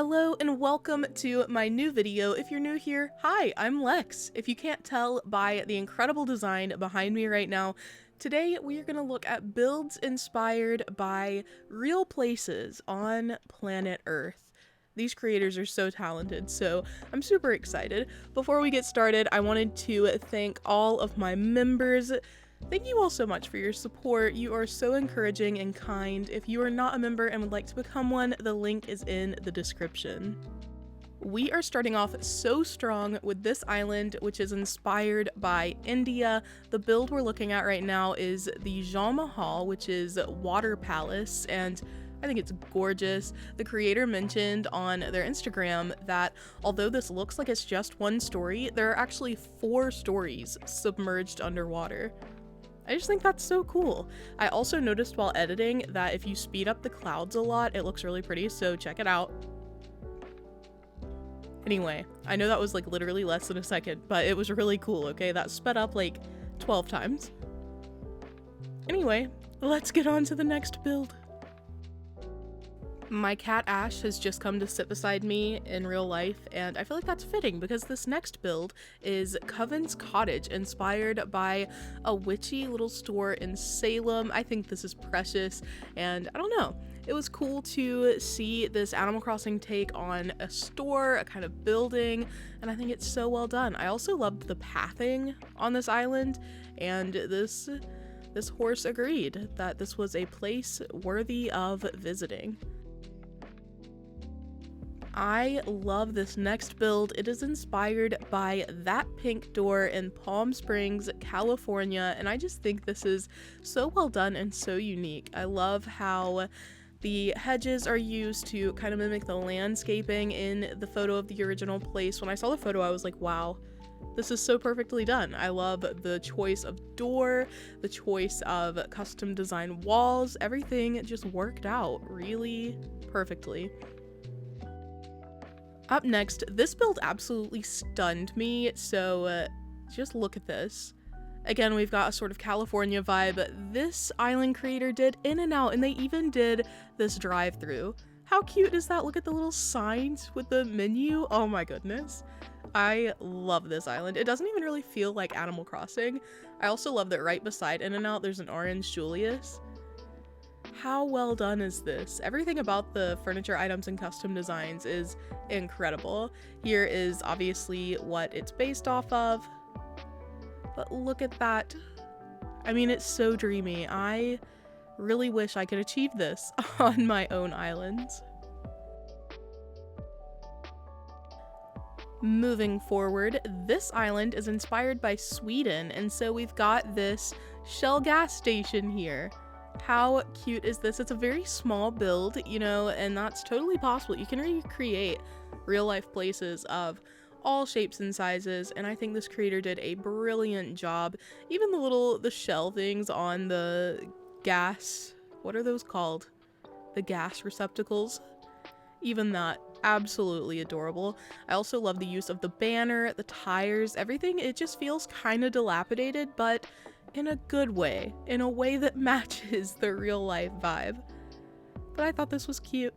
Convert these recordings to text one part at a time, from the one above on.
Hello and welcome to my new video. If you're new here, hi, I'm Lex. If you can't tell by the incredible design behind me right now, today we are going to look at builds inspired by real places on planet Earth. These creators are so talented, so I'm super excited. Before we get started, I wanted to thank all of my members. Thank you all so much for your support. You are so encouraging and kind. If you are not a member and would like to become one, the link is in the description. We are starting off so strong with this island, which is inspired by India. The build we're looking at right now is the Jama Hall, which is Water Palace, and I think it's gorgeous. The creator mentioned on their Instagram that although this looks like it's just one story, there are actually 4 stories submerged underwater. I just think that's so cool. I also noticed while editing that if you speed up the clouds a lot, it looks really pretty, so check it out. Anyway, I know that was like literally less than a second, but it was really cool, okay? That sped up like 12 times. Anyway, let's get on to the next build. My cat Ash has just come to sit beside me in real life, and I feel like that's fitting because this next build is Covens Cottage, inspired by a witchy little store in Salem. I think this is precious, and I don't know. It was cool to see this Animal Crossing take on a store, a kind of building, and I think it's so well done. I also loved the pathing on this island, and this horse agreed that this was a place worthy of visiting. I love this next build. It is inspired by that pink door in Palm Springs, California, and I just think this is so well done and so unique. I love how the hedges are used to kind of mimic the landscaping in the photo of the original place. When I saw the photo, I was like, wow, this is so perfectly done. I love the choice of door, the choice of custom design walls. Everything just worked out really perfectly. Up next, this build absolutely stunned me, so just look at this. Again, we've got a sort of California vibe. This island creator did in and out, and they even did this drive-through. How cute is that? Look at the little signs with the menu. Oh my goodness. I love this island. It doesn't even really feel like Animal Crossing. I also love that right beside In-N-Out there's an orange Julius. How well done is this? Everything about the furniture items and custom designs is incredible. Here is obviously what it's based off of, but look at that. I mean, it's so dreamy. I really wish I could achieve this on my own islands. Moving forward, this island is inspired by Sweden, and so we've got this Shell gas station here. How cute is this? It's a very small build, you know, and that's totally possible. You can recreate real life places of all shapes and sizes, and I think this creator did a brilliant job. Even the shell things on the gas, what are those called? The gas receptacles. Even that, absolutely adorable. I also love the use of the banner, the tires, everything. It just feels kind of dilapidated, but in a good way, in a way that matches the real life vibe. But I thought this was cute.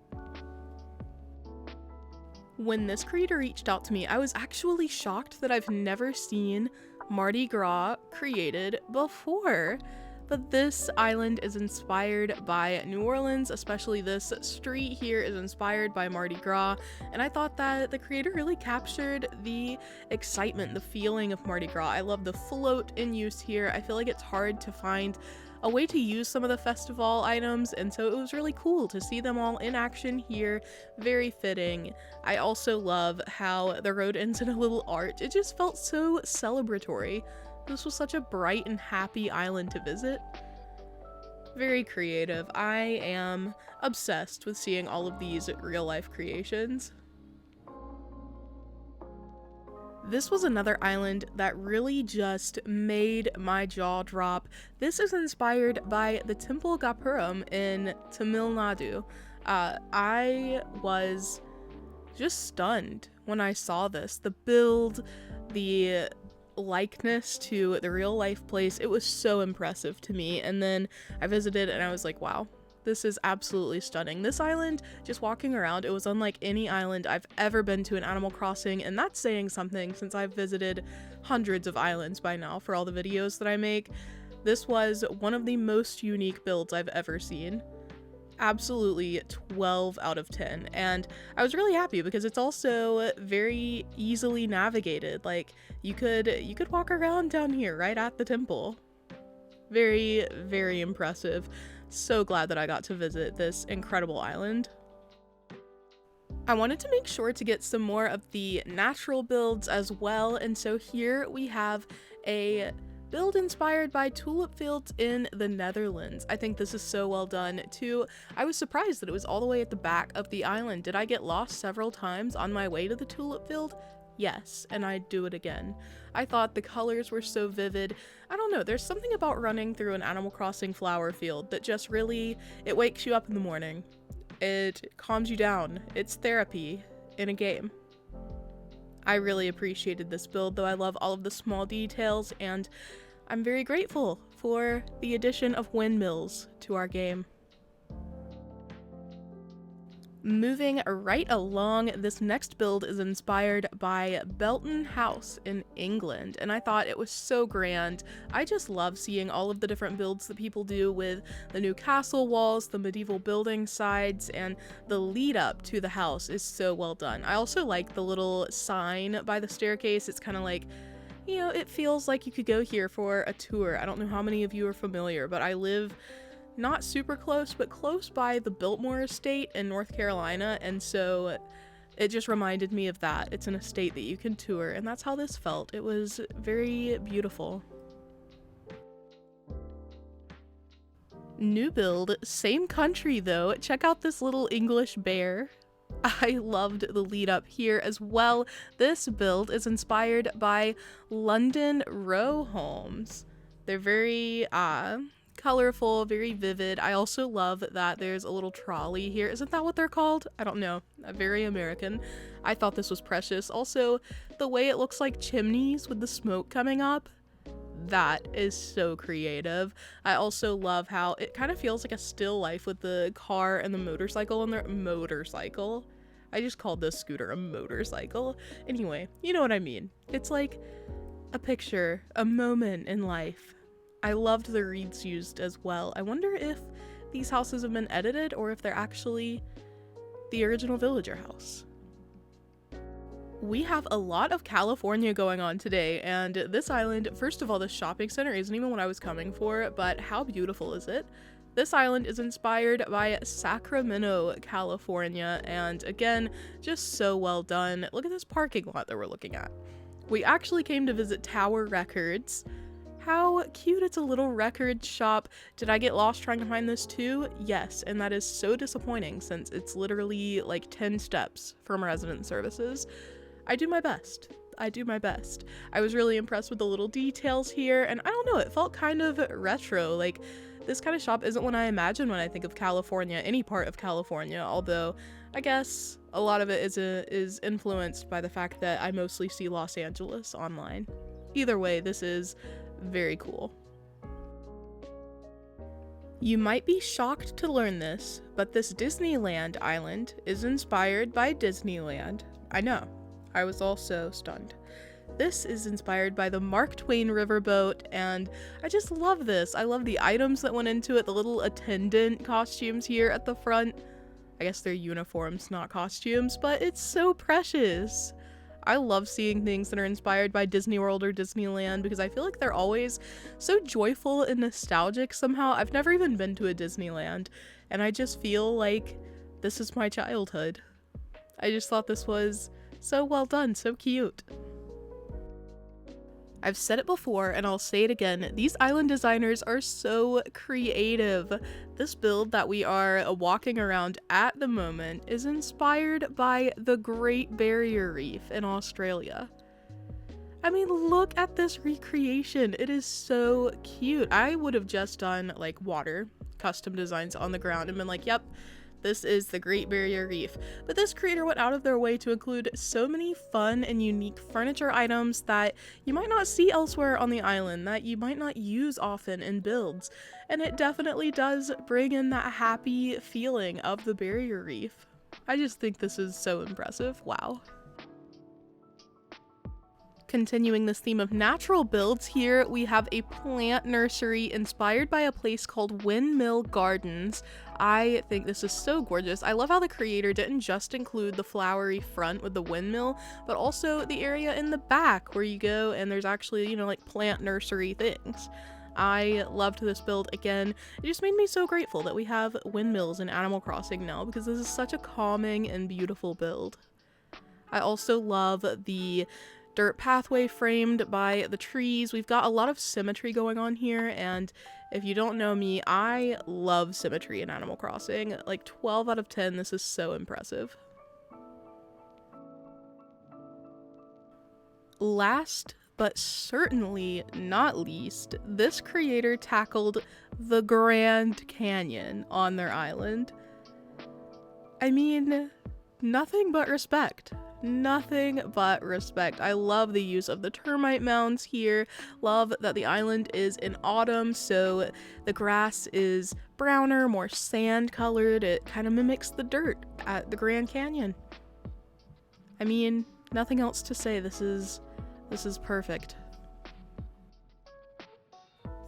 When this creator reached out to me, I was actually shocked that I've never seen Mardi Gras created before. But this island is inspired by New Orleans, especially this street here is inspired by Mardi Gras, and I thought that the creator really captured the excitement, the feeling of Mardi Gras. I love the float in use here. I feel like it's hard to find a way to use some of the festival items, and so it was really cool to see them all in action here. Very fitting. I also love how the road ends in a little arch. It just felt so celebratory. This was such a bright and happy island to visit. Very creative. I am obsessed with seeing all of these real-life creations. This was another island that really just made my jaw drop. This is inspired by the Temple Gapuram in Tamil Nadu. I was just stunned when I saw this. The build, the likeness to the real life place, it was so impressive to me. And then I visited and I was like, wow, This is absolutely stunning. This island, just walking around, it was unlike any island I've ever been to in Animal Crossing, and that's saying something since I've visited hundreds of islands by now for all the videos that I make. This was one of the most unique builds I've ever seen. Absolutely 12 out of 10, and I was really happy because it's also very easily navigated. Like, you could walk around down here right at the temple. Very, very impressive. So glad that I got to visit this incredible island. I wanted to make sure to get some more of the natural builds as well, and so here we have a build inspired by tulip fields in the Netherlands. I think this is so well done too. I was surprised that it was all the way at the back of the island. Did I get lost several times on my way to the tulip field? Yes, and I'd do it again. I thought the colors were so vivid. I don't know, there's something about running through an Animal Crossing flower field that just really, it wakes you up in the morning. It calms you down. It's therapy in a game. I really appreciated this build, though I love all of the small details, and I'm very grateful for the addition of windmills to our game. Moving right along, this next build is inspired by Belton House in England, and I thought it was so grand. I just love seeing all of the different builds that people do with the new castle walls, the medieval building sides, and the lead up to the house is so well done. I also like the little sign by the staircase. It's kind of like, you know, it feels like you could go here for a tour. I don't know how many of you are familiar, but I live not super close, but close by the Biltmore estate in North Carolina, and so it just reminded me of that. It's an estate that you can tour, and that's how this felt. It was very beautiful. New build, same country though. Check out this little English bear. I loved the lead up here as well. This build is inspired by London row homes. They're very colorful, very vivid. I also love that there's a little trolley here. Isn't that what they're called? I don't know. Very American. I thought this was precious. Also, the way it looks like chimneys with the smoke coming up, that is so creative. I also love how it kind of feels like a still life with the car and the motorcycle on their motorcycle. I just called this scooter a motorcycle. Anyway, you know what I mean. It's like a picture, a moment in life. I loved the wreaths used as well. I wonder if these houses have been edited or if they're actually the original villager house. We have a lot of California going on today, and this island, first of all, the shopping center isn't even what I was coming for, but how beautiful is it? This island is inspired by Sacramento, California, and again, just so well done. Look at this parking lot that we're looking at. We actually came to visit Tower Records. How cute, it's a little record shop. Did I get lost trying to find this too? Yes, and that is so disappointing since it's literally like 10 steps from resident services. I do my best. I do my best. I was really impressed with the little details here, and I don't know, it felt kind of retro. Like, this kind of shop isn't what I imagine when I think of California, any part of California, although I guess a lot of it is influenced by the fact that I mostly see Los Angeles online. Either way, this is very cool. You might be shocked to learn this, but this Disneyland island is inspired by Disneyland. I know, I was also stunned. This is inspired by the Mark Twain riverboat, and I just love this. I love the items that went into it, the little attendant costumes here at the front. I guess they're uniforms, not costumes, but it's so precious. I love seeing things that are inspired by Disney World or Disneyland because I feel like they're always so joyful and nostalgic somehow. I've never even been to a Disneyland, and I just feel like this is my childhood. I just thought this was so well done, so cute. I've said it before and I'll say it again, these island designers are so creative. This build that we are walking around at the moment is inspired by the Great Barrier Reef in Australia. I mean, look at this recreation. It is so cute. I would have just done like water custom designs on the ground and been like, yep, This is the Great Barrier Reef, but this creator went out of their way to include so many fun and unique furniture items that you might not see elsewhere on the island, that you might not use often in builds, and it definitely does bring in that happy feeling of the barrier reef. I just think this is so impressive. Wow. Continuing this theme of natural builds, here we have a plant nursery inspired by a place called Windmill Gardens. I think this is so gorgeous. I love how the creator didn't just include the flowery front with the windmill, but also the area in the back where you go and there's actually, you know, like plant nursery things. I loved this build. Again, it just made me so grateful that we have windmills in Animal Crossing now, because this is such a calming and beautiful build. I also love the dirt pathway framed by the trees. We've got a lot of symmetry going on here, and if you don't know me, I love symmetry in Animal Crossing. Like 12 out of 10, this is so impressive. Last but certainly not least, this creator tackled the Grand Canyon on their island. I mean, nothing but respect. Nothing but respect. I love the use of the termite mounds here. Love that the island is in autumn, so the grass is browner, more sand colored. It kind of mimics the dirt at the Grand Canyon. I mean, nothing else to say. This is perfect.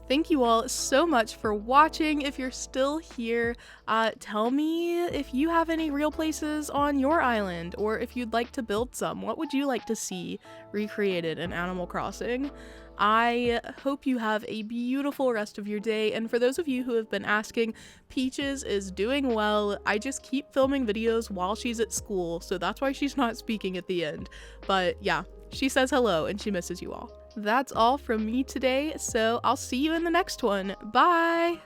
Thank you all so much for watching. If you're still here, tell me if you have any real places on your island, or if you'd like to build some. What would you like to see recreated in Animal Crossing? I hope you have a beautiful rest of your day, and for those of you who have been asking, Peaches is doing well. I just keep filming videos while she's at school, so that's why she's not speaking at the end. But yeah, she says hello and she misses you all. That's all from me today, so I'll see you in the next one. Bye!